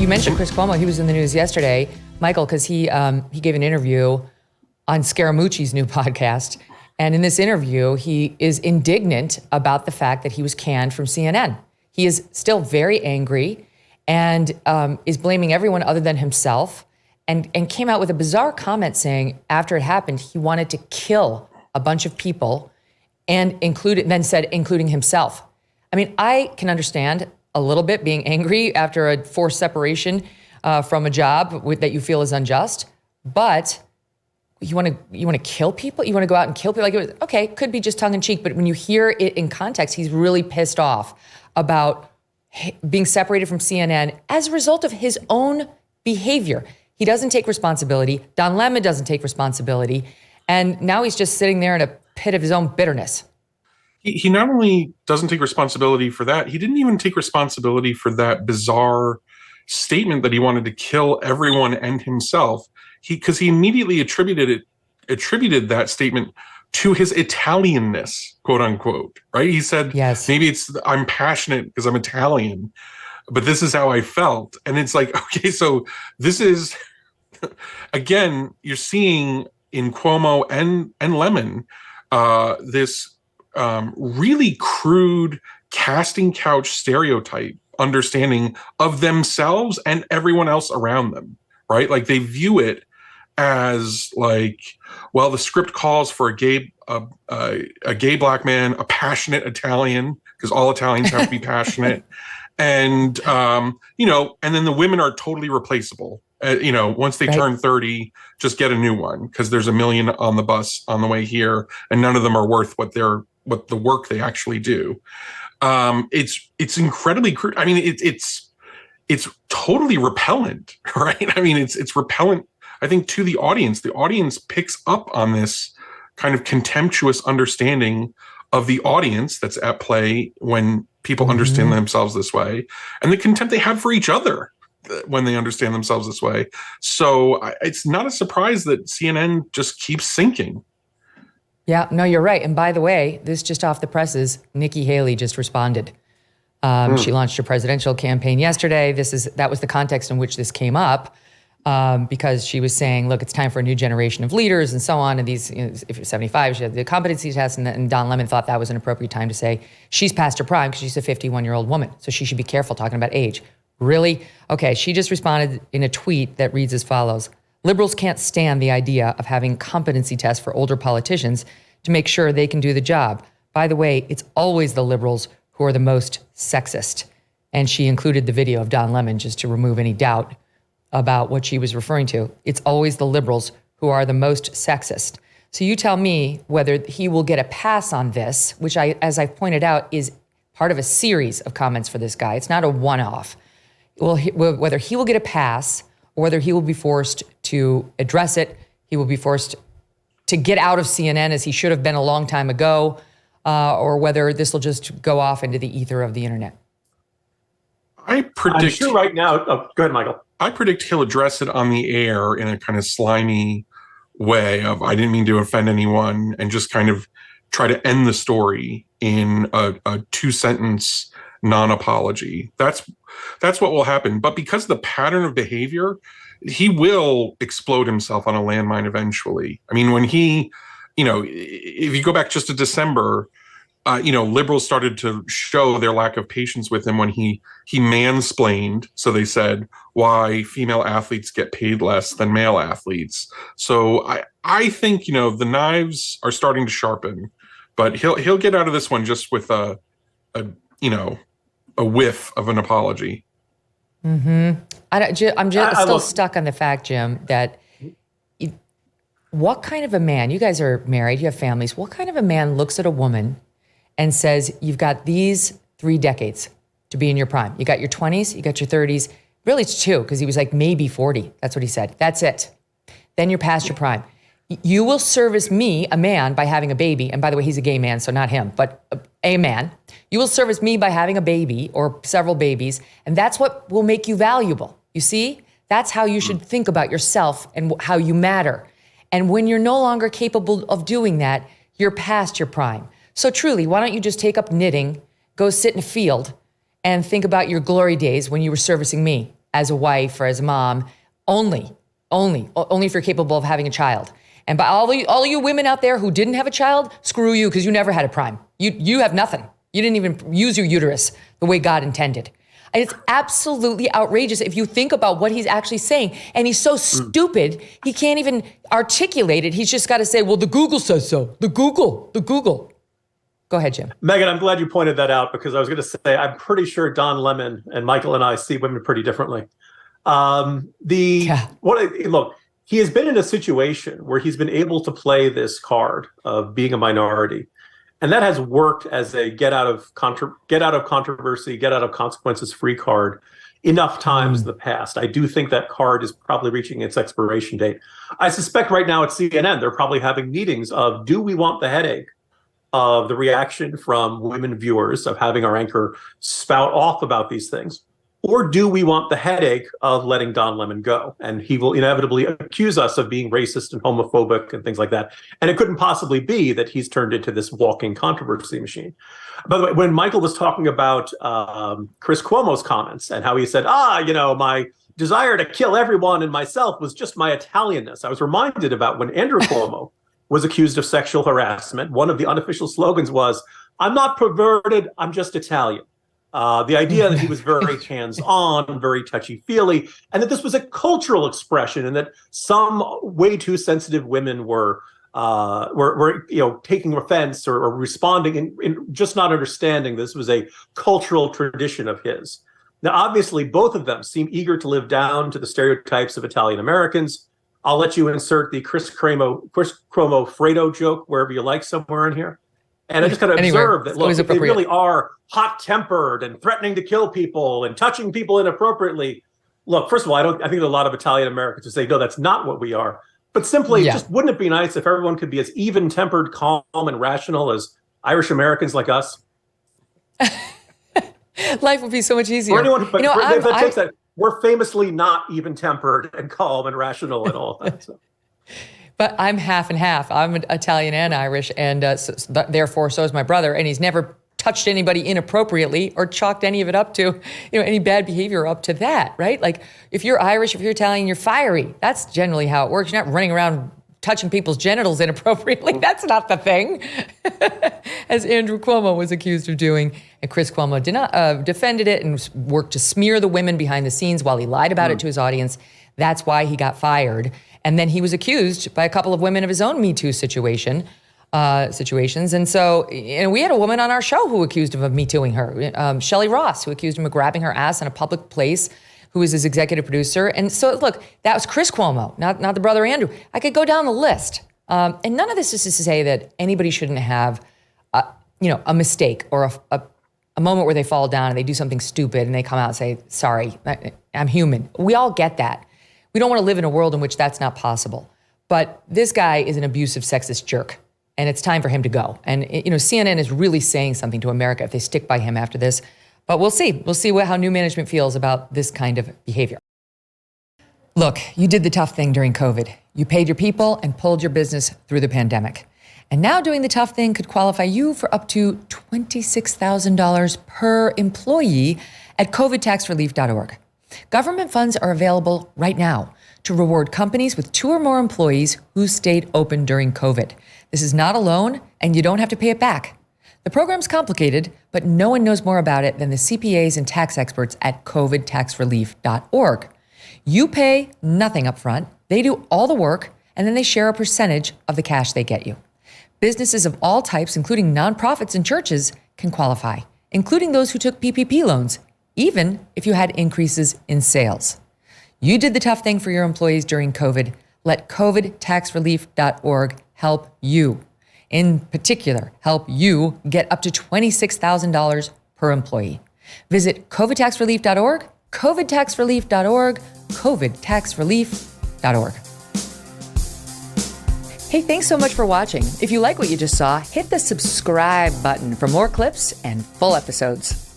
You mentioned Chris Cuomo. He was in the news yesterday, Michael, because he gave an interview on Scaramucci's new podcast. And in this interview, he is indignant about the fact that he was canned from CNN. He is still very angry and is blaming everyone other than himself, and came out with a bizarre comment saying after it happened, he wanted to kill a bunch of people and including himself. I mean, I can understand a little bit being angry after a forced separation from a job that you feel is unjust, but you want to kill people? You want to go out and kill people? Like, it was, okay, could be just tongue in cheek, but when you hear it in context, he's really pissed off about being separated from CNN as a result of his own behavior. He doesn't take responsibility. Don Lemon doesn't take responsibility. And now he's just sitting there in a pit of his own bitterness. He not only doesn't take responsibility for that, he didn't even take responsibility for that bizarre statement that he wanted to kill everyone and himself. Because he immediately attributed that statement to his Italianness, quote unquote, right? He said, yes, maybe I'm passionate because I'm Italian, but this is how I felt. And it's like, okay, so this is, again, you're seeing in Cuomo and Lemon, this really crude casting couch stereotype understanding of themselves and everyone else around them, right? Like they view it as like, well, the script calls for a gay black man, a passionate Italian, because all Italians have to be passionate. And, and then the women are totally replaceable. Once they turn 30, just get a new one because there's a million on the bus on the way here, and none of them are worth what the work they actually do. It's incredibly crude. I mean, it's totally repellent, right? I mean, it's repellent, I think, to the audience. The audience picks up on this kind of contemptuous understanding of the audience that's at play when people understand themselves this way, and the contempt they have for each other when they understand themselves this way. So it's not a surprise that CNN just keeps sinking. Yeah, no, you're right. And by the way, this just off the presses, Nikki Haley just responded. She launched her presidential campaign yesterday. That was the context in which this came up, because she was saying, look, it's time for a new generation of leaders and so on. And these, if you're 75, she had the competency test, and Don Lemon thought that was an appropriate time to say she's past her prime because she's a 51-year-old woman. So she should be careful talking about age. Really? Okay, she just responded in a tweet that reads as follows. Liberals can't stand the idea of having competency tests for older politicians to make sure they can do the job. By the way, it's always the liberals who are the most sexist. And she included the video of Don Lemon just to remove any doubt about what she was referring to. It's always the liberals who are the most sexist. So you tell me whether he will get a pass on this, which as I pointed out, is part of a series of comments for this guy. It's not a one-off. Whether he will get a pass or whether he will be forced to address it, he will be forced to get out of CNN as he should have been a long time ago, or whether this will just go off into the ether of the internet. I'm sure right now, go ahead, Michael. I predict he'll address it on the air in a kind of slimy way of, I didn't mean to offend anyone, and just kind of try to end the story in a 2-sentence non-apology. That's what will happen. But because of the pattern of behavior, he will explode himself on a landmine eventually. I mean, when he, if you go back just to December, liberals started to show their lack of patience with him when he mansplained. So they said why female athletes get paid less than male athletes. So I think, the knives are starting to sharpen, but he'll get out of this one just with a whiff of an apology. Mm-hmm. I'm still stuck on the fact, Jim, that what kind of a man, you guys are married, you have families, what kind of a man looks at a woman and says, you've got these 3 decades to be in your prime. You got your 20s, you got your 30s. Really, it's 2, because he was like maybe 40. That's what he said. That's it. Then you're past your prime. You will service me, a man, by having a baby. And by the way, he's a gay man, so not him, but a man. You will service me by having a baby or several babies, and that's what will make you valuable. You see? That's how you should think about yourself and how you matter. And when you're no longer capable of doing that, you're past your prime. So truly, why don't you just take up knitting, go sit in a field, and think about your glory days when you were servicing me? as a wife or as a mom, only if you're capable of having a child. And by all you women out there who didn't have a child, screw you, because you never had a prime. You have nothing. You didn't even use your uterus the way God intended. And it's absolutely outrageous if you think about what he's actually saying. And he's so stupid, he can't even articulate it. He's just got to say, well, the Google says so. The Google. Go ahead, Jim. Megyn, I'm glad you pointed that out, because I was going to say, I'm pretty sure Don Lemon and Michael and I see women pretty differently. Look, he has been in a situation where he's been able to play this card of being a minority. And that has worked as a get out of controversy, get out of consequences free card enough times in the past. I do think that card is probably reaching its expiration date. I suspect right now at CNN, they're probably having meetings of, do we want the headache of the reaction from women viewers of having our anchor spout off about these things? Or do we want the headache of letting Don Lemon go? And he will inevitably accuse us of being racist and homophobic and things like that. And it couldn't possibly be that he's turned into this walking controversy machine. By the way, when Michael was talking about Chris Cuomo's comments and how he said, my desire to kill everyone and myself was just my Italianness, I was reminded about when Andrew Cuomo was accused of sexual harassment. One of the unofficial slogans was, "I'm not perverted, I'm just Italian." The idea that he was very hands-on, very touchy-feely, and that this was a cultural expression, and that some way too sensitive women were taking offense or responding in just not understanding this was a cultural tradition of his. Now, obviously, both of them seem eager to live down to the stereotypes of Italian Americans. I'll let you insert the Chris Cuomo Fredo joke wherever you like somewhere in here. And I just kind of observe that, look, if they really are hot-tempered and threatening to kill people and touching people inappropriately, look, first of all, I think there are a lot of Italian Americans who say, no, that's not what we are. But simply, just wouldn't it be nice if everyone could be as even-tempered, calm, and rational as Irish Americans like us? Life would be so much easier. Or anyone, but that takes that. We're famously not even-tempered and calm and rational and all that. So. But I'm half and half. I'm Italian and Irish, and therefore so is my brother. And he's never touched anybody inappropriately or chalked any of it up to, any bad behavior up to that, right? Like if you're Irish, if you're Italian, you're fiery. That's generally how it works. You're not running around touching people's genitals inappropriately. That's not the thing, as Andrew Cuomo was accused of doing. And Chris Cuomo defended it and worked to smear the women behind the scenes while he lied about it to his audience. That's why he got fired. And then he was accused by a couple of women of his own Me Too situations. And so, we had a woman on our show who accused him of Me Tooing her, Shelley Ross, who accused him of grabbing her ass in a public place, who was his executive producer. And so, look, that was Chris Cuomo, not the brother Andrew. I could go down the list. And none of this is to say that anybody shouldn't have, a mistake or a moment where they fall down and they do something stupid and they come out and say, sorry, I'm human. We all get that. We don't want to live in a world in which that's not possible. But this guy is an abusive, sexist jerk, and it's time for him to go. And, CNN is really saying something to America if they stick by him after this. But we'll see. We'll see how new management feels about this kind of behavior. Look, you did the tough thing during COVID. You paid your people and pulled your business through the pandemic. And now doing the tough thing could qualify you for up to $26,000 per employee at covidtaxrelief.org. Government funds are available right now to reward companies with 2 or more employees who stayed open during COVID. This is not a loan, and you don't have to pay it back. The program's complicated, but no one knows more about it than the CPAs and tax experts at covidtaxrelief.org. You pay nothing up front, they do all the work, and then they share a percentage of the cash they get you. Businesses of all types, including nonprofits and churches, can qualify, including those who took PPP loans, even if you had increases in sales. You did the tough thing for your employees during COVID. Let covidtaxrelief.org help you. In particular, help you get up to $26,000 per employee. Visit covidtaxrelief.org, covidtaxrelief.org, covidtaxrelief.org. Hey, thanks so much for watching. If you like what you just saw, hit the subscribe button for more clips and full episodes.